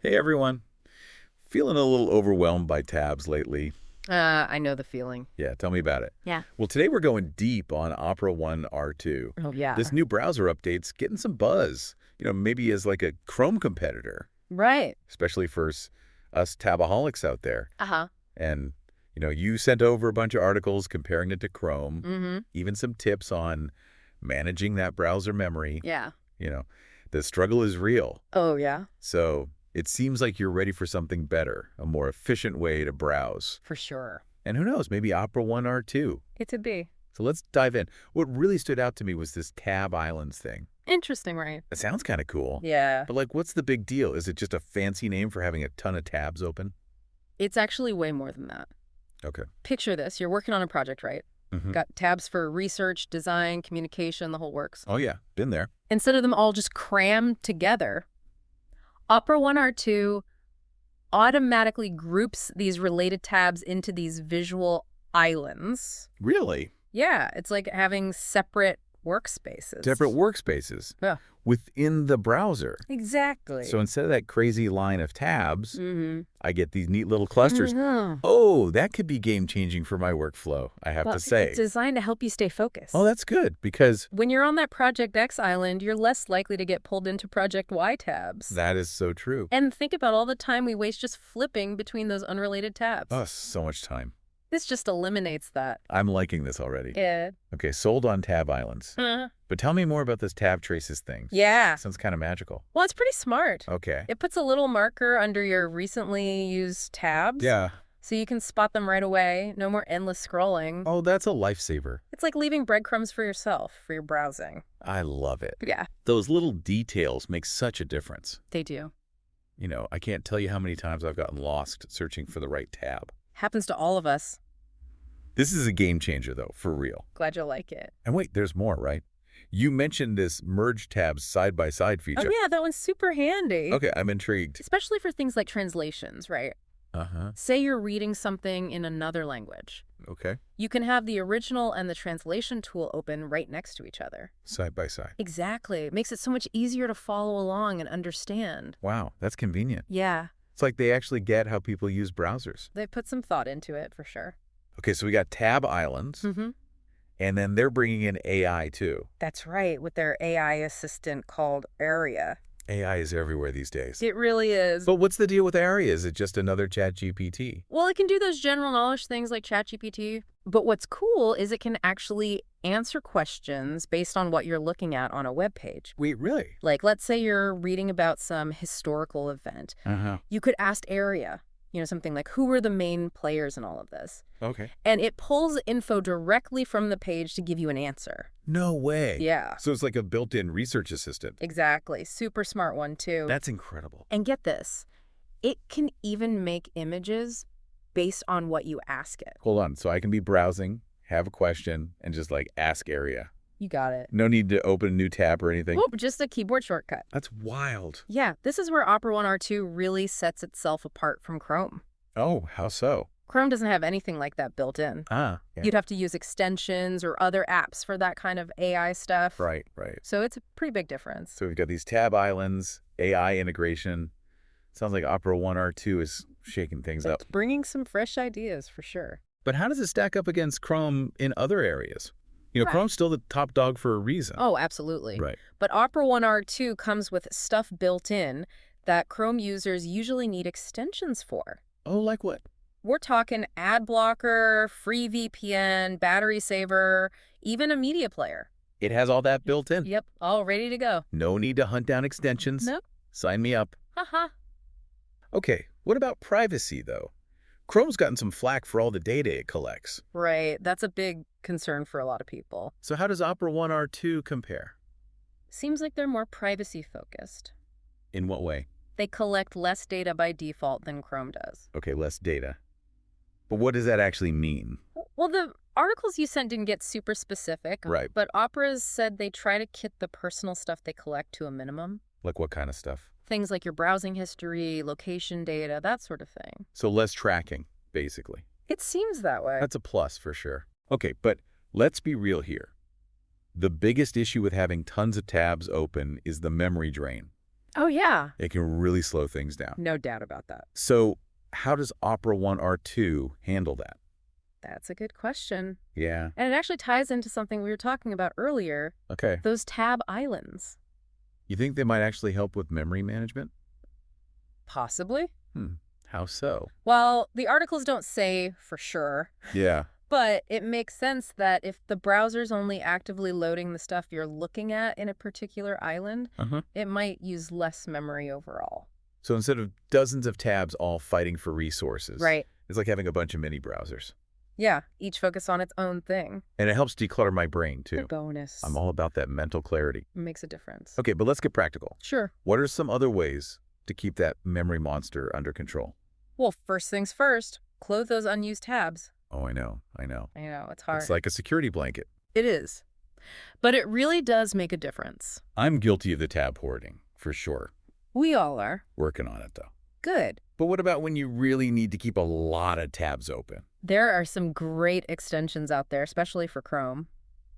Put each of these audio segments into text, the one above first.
Hey everyone. Feeling a little overwhelmed by tabs lately. I know the feeling. Yeah, tell me about it. Yeah. Well, today we're going deep on Opera One R2. Oh, This yeah. new browser update's getting some buzz. Maybe as like a Chrome competitor, Right. especially for us tabaholics out there. Uh-huh. And, you sent over a bunch of articles comparing it to Chrome, Mm-hmm. even some tips on managing that browser memory. Yeah. You know, the struggle is real. Oh, yeah. So it seems like you're ready for something better, a more efficient way to browse. For sure. And who knows, maybe Opera One R2. It could be. So let's dive in. What really stood out to me was this tab islands thing. Interesting, right? It sounds kind of cool. Yeah. But like, what's the big deal? Is it just a fancy name for having a ton of tabs open? It's actually way more than that. Okay. Picture this. You're working on a project, right? Mm-hmm. Got tabs for research, design, communication, the whole works. Oh, yeah. Been there. Instead of them all just crammed together, Opera One R2 automatically groups these related tabs into these visual islands. Really? Yeah, it's like having separate workspaces. Separate workspaces Yeah. within the browser. Exactly. So instead of that crazy line of tabs, Mm-hmm. I get these neat little clusters. Mhm. Oh, that could be game-changing for my workflow, I have Well, to say. it's designed to help you stay focused. Oh, that's good because When you're on that Project X island, you're less likely to get pulled into Project Y tabs. that is so true. And think about all the time we waste just flipping between those unrelated tabs. Oh, so much time. This just eliminates that. I'm liking this already. Yeah. Okay, sold on tab islands. But tell me more about this tab traces thing. Yeah. Sounds kind of magical. Well, it's pretty smart. Okay. It puts a little marker under your recently used tabs. Yeah. So you can spot them right away. No more endless scrolling. Oh, that's a lifesaver. It's like leaving breadcrumbs for yourself for your browsing. I love it. Yeah, Those little details make such a difference. they do. I can't tell you how many times I've gotten lost searching for the right tab. Happens to all of us. This is a game changer, though, for real. Glad you'll like it. And wait, there's more, right? You mentioned this merge tabs side-by-side Oh, feature. yeah, that one's super handy. Okay, I'm intrigued. Especially for things like translations, right? Uh-huh. Say you're reading something in another language. Okay. You can have the original and the translation tool open right next to each other. Side by side. Exactly. It makes it so much easier to follow along and understand. Wow, that's convenient. Yeah, It's like they actually get how people use browsers. they put some thought into it for sure. Okay, so we got tab islands, Mm-hmm. and then they're bringing in AI too. That's right, with their AI assistant called Aria. AI is everywhere these days. It really is. But what's the deal with Aria? Is it just another chat GPT? Well, it can do those general knowledge things like ChatGPT. But what's cool is it can actually answer questions based on what you're looking at on a web page. Wait, really? Like, let's say you're reading about some historical event. Uh-huh. You could ask Aria, something like, who were the main players in all of this? Okay. And it pulls info directly from the page to give you an answer. No way. Yeah, So it's like a built-in research assistant. exactly. Super smart one, too. That's incredible. And get this, it can even make images based on what you ask it. Hold on. So I can be browsing, have a question, and just like ask Aria. You got it. No need to open a new tab or anything. Whoop, just a keyboard shortcut. That's wild. Yeah, this is where Opera One R2 really sets itself apart from Chrome. Oh, how so? Chrome doesn't have anything like that built in. Ah, yeah. You'd have to use extensions or other apps for that kind of AI stuff. Right, right. So it's a pretty big difference. So we've got these tab islands, AI integration. Sounds like Opera One R2 is shaking things up. It's bringing some fresh ideas for sure. But how does it stack up against Chrome in other areas? Right. Chrome's still the top dog for a reason. Oh, absolutely. Right. But Opera One R2 comes with stuff built in that Chrome users usually need extensions for. Oh, like what? We're talking ad blocker, free VPN, battery saver, even a media player. It has all that built in. Yep, all ready to go. No need to hunt down extensions. Nope. Sign me up. Haha. Okay, what about privacy, though? Chrome's gotten some flack for all the data it collects. Right, that's a big concern for a lot of people. So how does Opera One R2 compare? Seems like they're more privacy focused. In what way? They collect less data by default than Chrome does. Okay, less data. But what does that actually mean? Well, the articles you sent didn't get super specific. Right. But Opera's said they try to kit the personal stuff they collect to a minimum. Like what kind of stuff? Things like your browsing history, location data, that sort of thing. So less tracking, basically. It seems that way. That's a plus for sure. Okay, but let's be real here. The biggest issue with having tons of tabs open is the memory drain. Oh, yeah. It can really slow things down. No doubt about that. So how does Opera 1 R2 handle that? That's a good question. Yeah. And it actually ties into something we were talking about earlier, Okay. those tab islands. You think they might actually help with memory management? Possibly. How so? Well, the articles don't say for sure, Yeah. but it makes sense that if the browser's only actively loading the stuff you're looking at in a particular island, Uh-huh. it might use less memory overall. So instead of dozens of tabs all fighting for resources, Right. it's like having a bunch of mini browsers. Yeah, each focus on its own thing. And it helps declutter my brain, The too. bonus. I'm all about that mental clarity. Makes a difference. Okay, but let's get practical. Sure. What are some other ways to keep that memory monster under control? Well, first things first, close those unused tabs. Oh, I know. I know, it's hard. It's like a security blanket. It is. But it really does make a difference. I'm guilty of the tab hoarding, for sure. We all are. Working on it, though. Good. But what about when you really need to keep a lot of tabs open? There are some great extensions out there, especially for Chrome.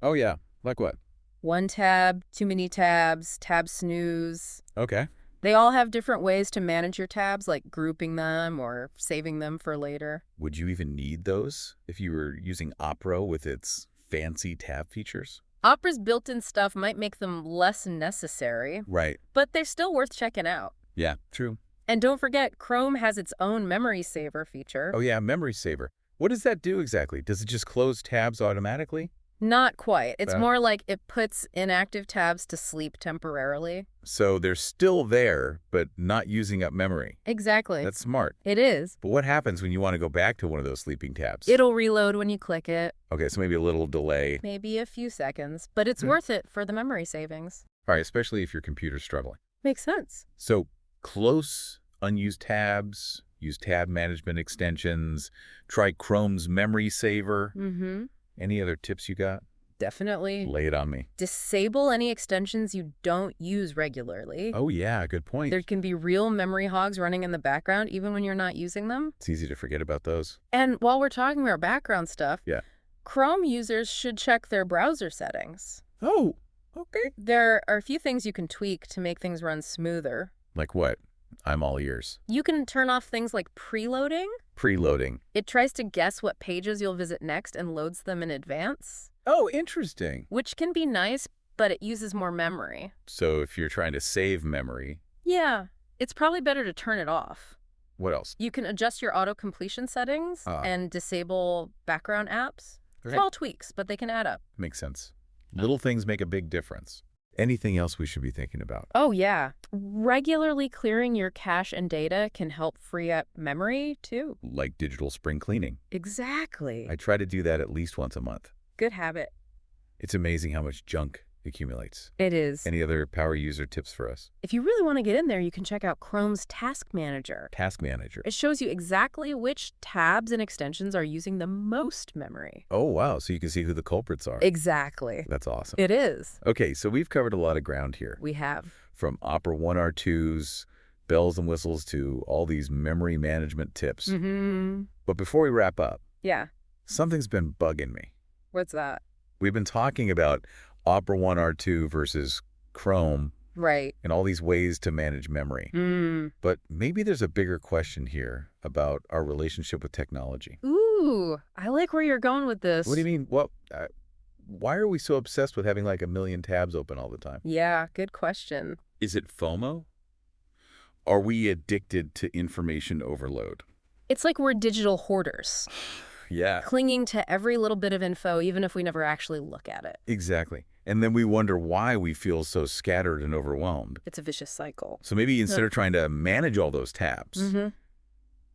Oh, yeah. Like what? One tab, too many tabs, tab snooze. Okay. They all have different ways to manage your tabs, like grouping them or saving them for later. Would you even need those if you were using Opera with its fancy tab features? Opera's built-in stuff might make them less necessary, Right. but they're still worth checking out. Yeah, true. And don't forget, Chrome has its own memory saver feature. Oh, yeah, memory saver. What does that do exactly? Does it just close tabs automatically? Not quite. It's That- more like it puts inactive tabs to sleep temporarily. So they're still there, but not using up memory. Exactly. That's smart. It is. But what happens when you want to go back to one of those sleeping tabs? It'll reload when you click it. Okay, so maybe a little delay. Maybe a few seconds, but it's worth it for the memory savings. All right, especially if your computer's struggling. Makes sense. So close unused tabs, use tab management extensions, try Chrome's memory saver. Mm-hmm. Any other tips you got? Definitely. Lay it on me. Disable any extensions you don't use regularly. Oh, yeah, good point. There can be real memory hogs running in the background even when you're not using them. It's easy to forget about those. And while we're talking about background stuff, Yeah. Chrome users should check their browser settings. Oh, okay. There are a few things you can tweak to make things run smoother. Like what? I'm all ears. You can turn off things like preloading. Preloading. It tries to guess what pages you'll visit next and loads them in advance, Oh, interesting. which can be nice, but it uses more memory. So if you're trying to save memory, Yeah, it's probably better to turn it off. what else? You can adjust your auto-completion settings and disable background apps. Okay. Small tweaks, but they can add up. Makes sense. Little things make a big difference. Anything else we should be thinking about? Oh, yeah. Regularly clearing your cache and data can help free up memory, too. Like digital spring cleaning. Exactly. I try to do that at least once a month. Good habit. It's amazing how much junk accumulates. It is. Any other power user tips for us? If you really want to get in there, you can check out Chrome's Task Manager. Task Manager. It shows you exactly which tabs and extensions are using the most memory. Oh, wow. So you can see who the culprits are. Exactly. That's awesome. It is. Okay, so we've covered a lot of ground here. We have. From Opera 1 R2's bells and whistles to all these memory management tips. Mm-hmm. But before we wrap up, Yeah. something's been bugging me. What's that? We've been talking about Opera 1 R2 versus Chrome Right. and all these ways to manage memory. But maybe there's a bigger question here about our relationship with technology. Ooh, I like where you're going with this. What do you mean? Well, why are we so obsessed with having like a million tabs open all the time? Yeah, good question. Is it FOMO? Are we addicted to information overload? It's like we're digital hoarders, Yeah, clinging to every little bit of info, even if we never actually look at it. exactly. And then we wonder why we feel so scattered and overwhelmed. It's a vicious cycle. So maybe instead of trying to manage all those tabs, Mm-hmm.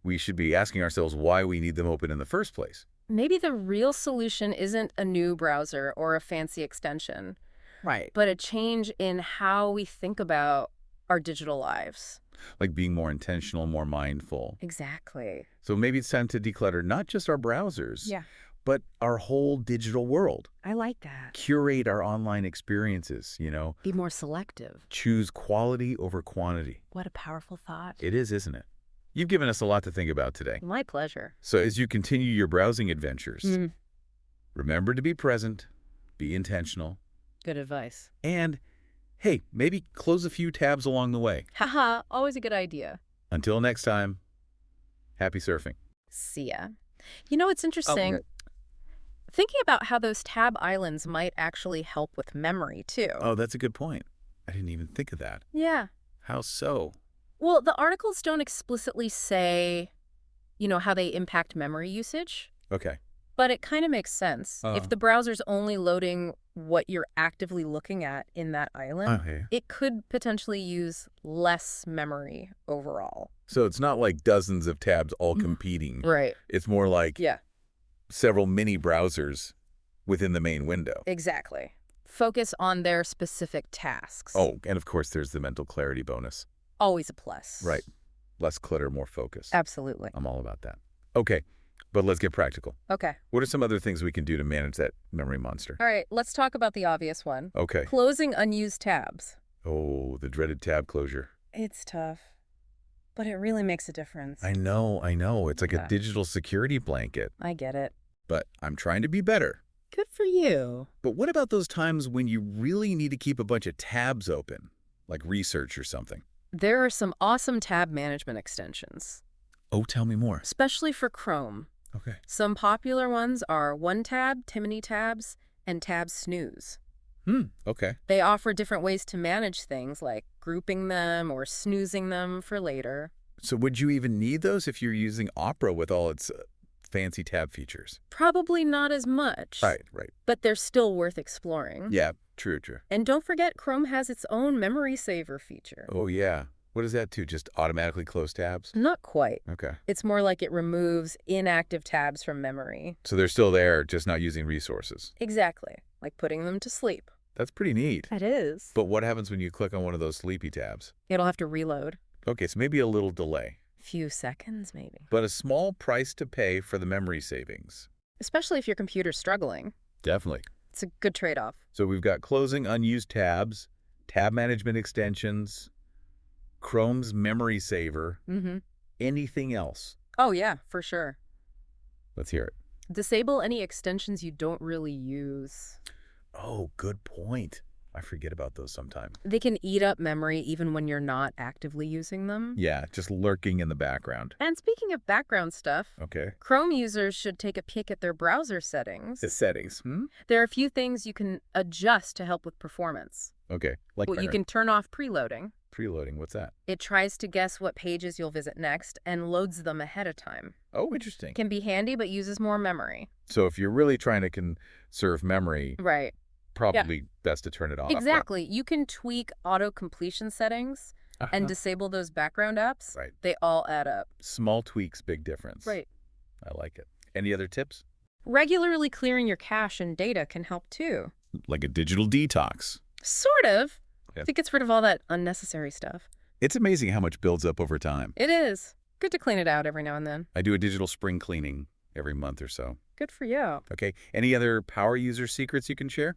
we should be asking ourselves why we need them open in the first place. Maybe the real solution isn't a new browser or a fancy extension, Right. but a change in how we think about our digital lives. Like being more intentional, more mindful. Exactly. So maybe it's time to declutter not just our browsers, Yeah, but our whole digital world. I like that. Curate our online experiences, Be more selective. choose quality over quantity. What a powerful thought. It is, isn't it? You've given us a lot to think about today. My pleasure. So as you continue your browsing adventures, Mm. remember to be present, be intentional, Good advice. and Hey, maybe close a few tabs along the way. Haha, always a good idea. Until next time, happy surfing. See ya. You know, it's Oh, interesting. Thinking about how those tab islands might actually help with memory, too. oh, that's a good point. I didn't even think of that. Yeah. How so? Well, the articles don't explicitly say, how they impact memory usage, Okay. but it kind of makes sense. If the browser's only loading what you're actively looking at in that island, Okay. it could potentially use less memory overall. So it's not like dozens of tabs all competing. Right. It's more like Yeah, several mini browsers within the main window. exactly. Focus on their specific tasks. Oh, and of course there's the mental clarity bonus. Always a plus. Right. Less clutter, more focus. Absolutely. I'm all about that. Okay, but let's get practical. Okay. What are some other things we can do to manage that memory monster? All right, let's talk about the obvious one. Okay. Closing unused tabs. Oh, the dreaded tab closure. It's tough, but it really makes a difference. I know. It's like Yeah. a digital security blanket. I get it. But I'm trying to be better. Good for you. But what about those times when you really need to keep a bunch of tabs open, like research or something? There are some awesome tab management extensions, Oh, tell me more. especially for Chrome. Okay. Some popular ones are OneTab, Timony Tabs, and Tab Snooze. Okay. They offer different ways to manage things like grouping them or snoozing them for later. So would you even need those if you're using Opera with all its fancy tab features? Probably not as much, Right. but they're still worth exploring. Yeah, true. And don't forget, Chrome has its own memory saver feature. Oh, yeah. What does that do? Just automatically close tabs? Not quite. Okay. It's more like it removes inactive tabs from memory. So they're still there, just not using resources. Exactly, like putting them to sleep. That's pretty neat. It is. But what happens when you click on one of those sleepy tabs? It'll have to reload. Okay, so maybe a little delay. Few seconds, maybe. But a small price to pay for the memory savings. Especially if your computer's struggling. Definitely. It's a good trade-off. So we've got closing unused tabs, tab management extensions, Chrome's memory saver. Mm-hmm. Anything else? Oh, yeah, for sure. Let's hear it. Disable any extensions you don't really use. Oh, good point. I forget about those sometimes. They can eat up memory even when you're not actively using them. Yeah, just lurking in the background. And speaking of background stuff, Okay. Chrome users should take a peek at their browser settings. The settings. There are a few things you can adjust to help with performance. Okay. Like Well, you can turn off preloading. preloading. What's that? It tries to guess what pages you'll visit next and loads them ahead of time. Oh, interesting. Can be handy, but uses more memory. So if you're really trying to conserve memory, Right. probably best to turn it off. Exactly. You can tweak auto-completion settings and Uh-huh. disable those background apps. Right. They all add up. Small tweaks, big difference. Right. I like it. Any other tips? Regularly clearing your cache and data can help too. Like a digital detox. Sort of. Yep. It gets rid of all that unnecessary stuff. It's amazing how much builds up over time. It is. Good to clean it out every now and then. I do a digital spring cleaning every month or so. Good for you. Okay. Any other power user secrets you can share?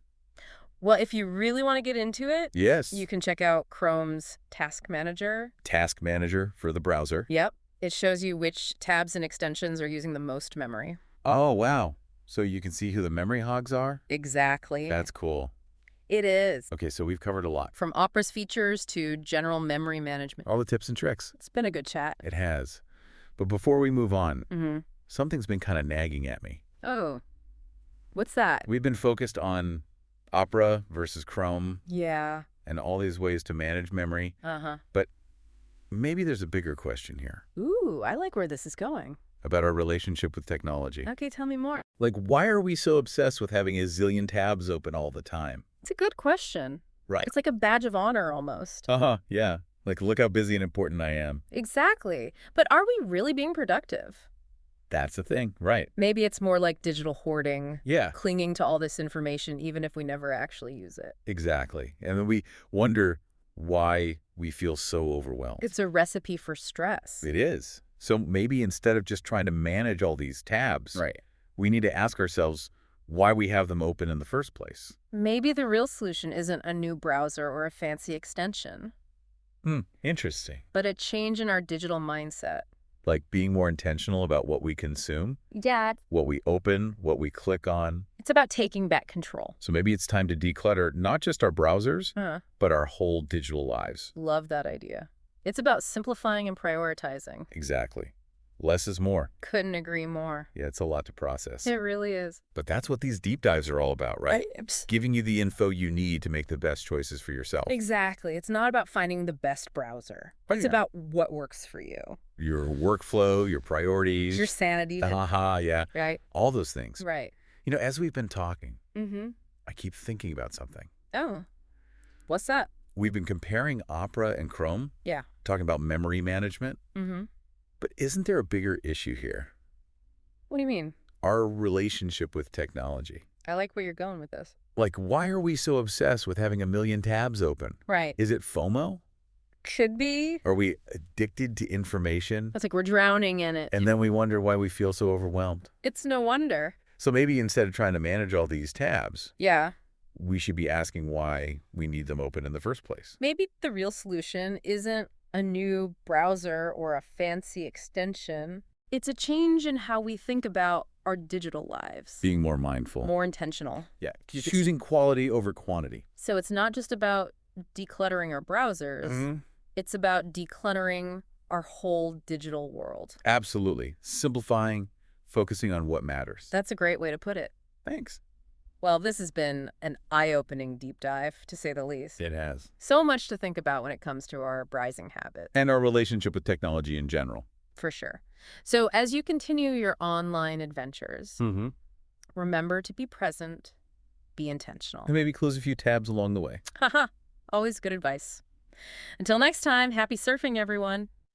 Well, if you really want to get into it, Yes. you can check out Chrome's Task Manager. Task Manager for the browser. Yep. It shows you which tabs and extensions are using the most memory. Oh, wow. So you can see who the memory hogs are? Exactly. That's cool. It is. Okay, so we've covered a lot. From Opera's features to general memory management. All the tips and tricks. It's been a good chat. It has. But before we move on, Mm-hmm. something's been kind of nagging at me. Oh, what's that? We've been focused on Opera versus Chrome Yeah. and all these ways to manage memory. Uh-huh. But maybe there's a bigger question here Ooh, I like where this is going. about our relationship with technology. Okay, tell me more. Like, why are we so obsessed with having a zillion tabs open all the time? It's a good question. Right. It's like a badge of honor almost. Uh-huh, yeah. Like, look how busy and important I am. Exactly. But are we really being productive? That's the thing, right. Maybe it's more like digital hoarding, Yeah, clinging to all this information even if we never actually use it. exactly. And then we wonder why we feel so overwhelmed. It's a recipe for stress. It is. So maybe instead of just trying to manage all these tabs, Right. we need to ask ourselves why we have them open in the first place. Maybe the real solution isn't a new browser or a fancy extension, Interesting. but a change in our digital mindset. Like being more intentional about what we consume, Yeah, what we open, what we click on. it's about taking back control. So maybe it's time to declutter not just our browsers, but our whole digital lives. Love that idea. It's about simplifying and prioritizing. Exactly. Less is more. Couldn't agree more. Yeah, it's a lot to process. It really is. But that's what these deep dives are all about, right? Giving you the info you need to make the best choices for yourself. Exactly. It's not about finding the best browser. It's about what works for you. Your workflow, your priorities. Your sanity. Yeah. Right. All those things. Right. You know, as we've been talking, I keep thinking about something. Oh, what's that? We've been comparing Opera and Chrome. Yeah. Talking about memory management. But isn't there a bigger issue here? What do you mean? Our relationship with technology. I like where you're going with this. Like, why are we so obsessed with having a million tabs open? Right. Is it FOMO? Could be. Are we addicted to information? It's like we're drowning in it. And then we wonder why we feel so overwhelmed. It's no wonder. So maybe instead of trying to manage all these tabs, yeah, we should be asking why we need them open in the first place. Maybe the real solution isn't a new browser or a fancy extension. It's a change in how we think about our digital lives. Being more mindful. More intentional. Yeah, choosing quality over quantity. So it's not just about decluttering our browsers. It's about decluttering our whole digital world. Absolutely. Simplifying, focusing on what matters. That's a great way to put it. Thanks. Well, this has been an eye-opening deep dive, to say the least. It has. So much to think about when it comes to our browsing habits. And our relationship with technology in general. For sure. So as you continue your online adventures, remember to be present, be intentional. And maybe close a few tabs along the way. Haha, always good advice. Until next time, happy surfing, everyone.